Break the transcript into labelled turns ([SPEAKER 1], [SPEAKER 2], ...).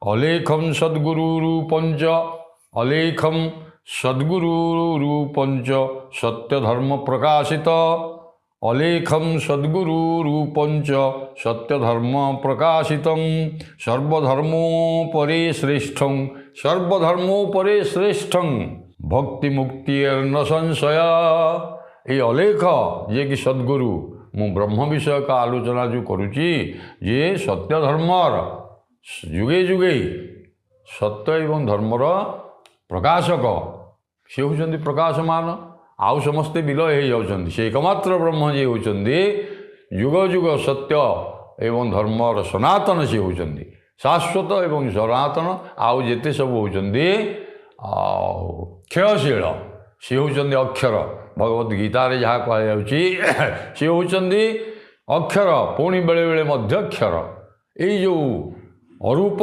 [SPEAKER 1] अलेखम सद्गुरुरूपंच अलेखम सद्गुरुरूपंच सत्यधर्म प्रकाशित अलेखम सद्गुरुरूपंच सत्यधर्म प्रकाशितं सर्वधर्मोपरि श्रेष्ठं सर्वधर्मोपरि श्रेष्ठं भक्ति मुक्तिर्न संशय। ये अलेख जे कि सद्गुरु मु ब्रह्म विषय का आलोचना जो करुच्ची जे सत्य धर्मर जुगे जुगे सत्य एवं धर्मर प्रकाशक से होचंदी प्रकाशमान आउ समस्ते विलय हो जाउछंदी से एकमात्र ब्रह्म जे होचंदी जुग जुग सत्य एवं धर्मर सनातन से होचंदी शाश्वत एवं सनातन आउ जेते सब होचंदी क्षयशील सी होचंदी अक्षर भगवद गीतार जहाँ कहुच्छी सी होचंदी अक्षर पुणी बेले बेले मध्य अक्षर यही जो अरूप